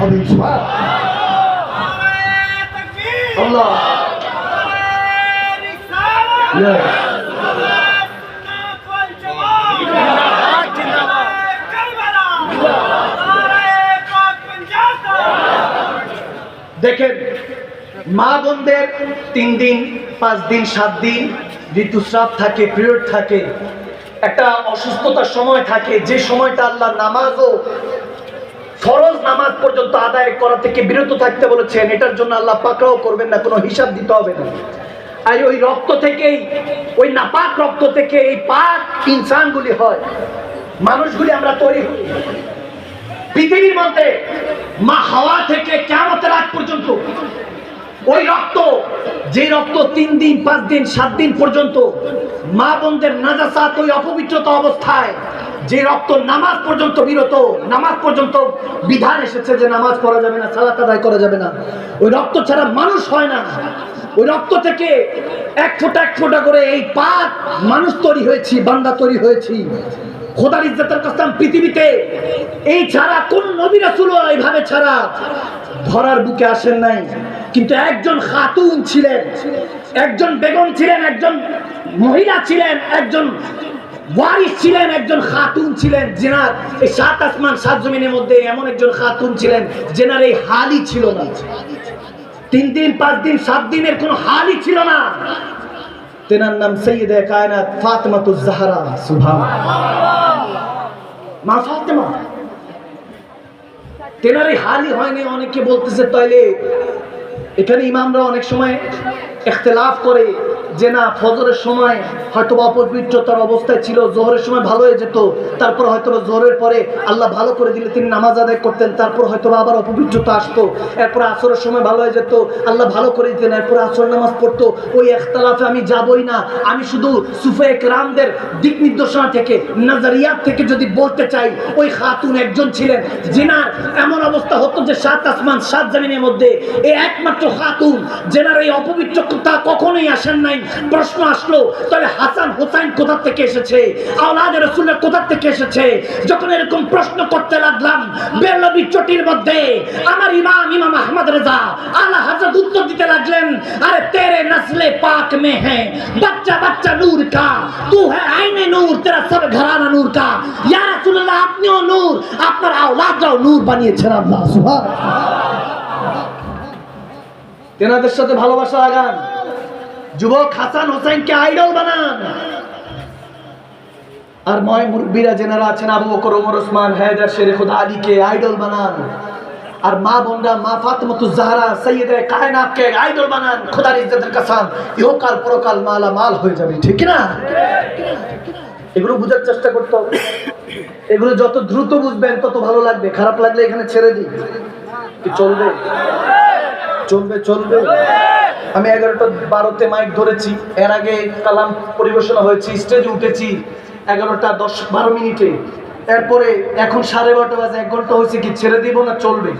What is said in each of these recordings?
আমিন আল্লাহ দেখেন মা বোনদের 3 দিন 5 দিন 7 দিন ঋতুস্রাব থাকে, পিরিয়ড থাকে, একটা অসুস্থতার সময় থাকে, যে সময়টা আল্লাহ নামাজও ফরজ নামাজ পর্যন্ত আদায় করা থেকে বিরত থাকতে বলেছেন। এটার জন্য আল্লাহ পাকড়াও করবেন না, কোনো হিসাব দিতে হবে না। আর ওই রক্ত থেকেই, ওই নাপাক রক্ত থেকে এই পাক ইনসানগুলি হয়, মানুষগুলি আমরা তৈরি হই। পৃথিবীর মধ্যে মা হাওয়া থেকে কিয়ামতের আগ পর্যন্ত ওই রক্ত, যে রক্ত 3 দিন 5 দিন 7 দিন পর্যন্ত মা বোনদের নাজাসাত, ওই অপবিত্রতা অবস্থায় যে রক্ত নামাজ পর্যন্ত বিরত, নামাজ পর্যন্ত বিধান এসেছে যে নামাজ পড়া যাবে না, সালাত আদায় করা যাবে না, ওই রক্ত ছাড়া মানুষ হয় না। ওই রক্ত থেকে এক ফোঁটা করে এই পাক মানুষ তৈরি হয়েছি, বান্দা তৈরি হয়েছি। খোদার ইজ্জতের কসম, পৃথিবীতে এই ছাড়া কোন নবী রাসূল এইভাবে ছাড়া ধরার বুকে আসেন নাই। কিন্তু একজন খাতুন ছিলেন, একজন বেগম ছিলেন, একজন মহিলা ছিলেন, একজন ওয়ারিস ছিলেন, একজন খাতুন ছিলেন, যেনার এই 7 আসমান 7 জমিনের মধ্যে এমন একজন খাতুন ছিলেন যেনার এই হালই ছিল না। 3 দিন 5 দিন 7 দিনের কোনো হালই ছিল না। তেনার নাম সৈয়দে কায়নাত ফাতেমাতুজ জাহরা। সুবহানাল্লাহ, মা ফাতেমা। তেনার এই হালই হয়নি। অনেকে বলতেছে তাইলে এখানে ইমামরা অনেক সময় ইখতিলাফ করে যে না, ফজরের সময় হয়তো অপবিত্রতার অবস্থায় ছিল, জোহরের সময় ভালো হয়ে যেত, তারপর হয়তো জোহরের পরে আল্লাহ ভালো করে দিলে তিনি নামাজ আদায় করতেন, তারপর হয়তো আবার অপবিত্রতা আসতো, এরপর আসরের সময় ভালো হয়ে যেত, আল্লাহ ভালো করে দিতেন, এরপর আসর নামাজ পড়তো। ওই ইখতিলাফে আমি যাবই না। আমি শুধু সুফায়ে কেরামদের দিক নির্দেশনা থেকে, নাজারিয়াত থেকে যদি বলতে চাই, ওই খাতুন একজন ছিলেন যেনার এমন অবস্থা হতো যে 7 আসমান 7 জমিনের মধ্যে এই একমাত্র খাতুন যেনার এই অপবিত্রতা কখনোই আসেন নাই। প্রশ্ন আসলো, তাহলে হাসান হোসেন কোথা থেকে এসেছে, আওলাদে রাসূলের কোথা থেকে এসেছে? যখন এরকম প্রশ্ন করতে লাগলাম, বেরলভী চটির মধ্যে আমার ইমাম আহমদ রেজা আলা হযরত উত্তর দিতে লাগলেন, আরে তেরে নসলে পাক মে হ্যায় বাচ্চা বাচ্চা নূর কা, তু হ্যায় আইনে নূর, তেরা সব ঘরানা নূর কা। ইয়া রাসূলুল্লাহ, আপনিও নূর, আপনার আওলাদরাও নূর বানিয়েছেন আল্লাহ। সুবহানাল্লাহ। তেনাদের সাথে ভালোবাসা লাগান, যুবক হাসান হোসেনকে আইডল বানান। আর মুরব্বীরা যেনারা আছেন, আবু বকর, ওমর, ওসমান, হায়দার, শেরে খুদা আলীকে আইডল বানান। আর মা বোনরা মা ফাতেমাতুজ জাহরা সৈয়দে কায়নাতকে আইডল বানান। খোদার ইজ্জতের কসম, ইহকাল পরকাল মালা মাল হয়ে যাবে, ঠিক না? এগুলো বুঝার চেষ্টা করতে হবে। এগুলো যত দ্রুত বুঝবেন তত ভালো লাগবে। খারাপ লাগলে এখানে ছেড়ে দিই, কি চলবে? চলবে চলবে। আমি 11টা 12তে মাইক ধরেছি, এর আগে কালাম পরিবেশনা হয়েছে, স্টেজে উঠেছি 11টা 10-12 মিনিটে। এরপরে এখন 12:30 বাজে, 1 ঘন্টা হয়েছে। কি ছেড়ে দিব না চলবে?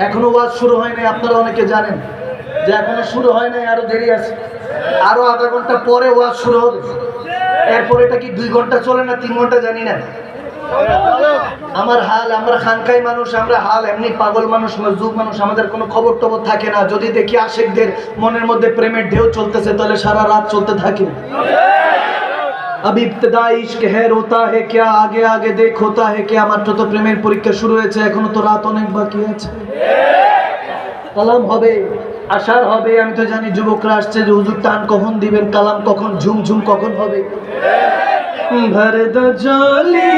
এখনো ওয়াজ শুরু হয় নাই। আপনারা অনেকে জানেন যে এখনো শুরু হয় নাই, আরো দেরি আছে। আরো আধা ঘন্টা পরে ওয়াজ শুরু হবে। এরপরে এটা কি 2 ঘন্টা চলে না 3 ঘন্টা জানি না। আমার হাল, আমরা খানকাই মানুষ, আমরা হাল এমনি পাগল মানুষ, মজদুর মানুষ, আমাদের কোনো খবর টবর থাকে না। যদি দেখি আশিকদের মনের মধ্যে প্রেমের ঢেউ চলতেছে, তাহলে সারা রাত চলতে থাকে। अब इब्तिदा इश्क है रोता है क्या, आगे आगे देख होता है क्या। মাত্র তো প্রেমের পরীক্ষা শুরু হয়েছে, এখনো তো রাত অনেক বাকি আছে। কালাম হবে, আশার হবে। আমি তো জানি যুবকরা আসছে যে হুজুর টান কখন দিবেন, কালাম কখন, ঝুমঝুম কখন হবে। ভর দো ঝোলি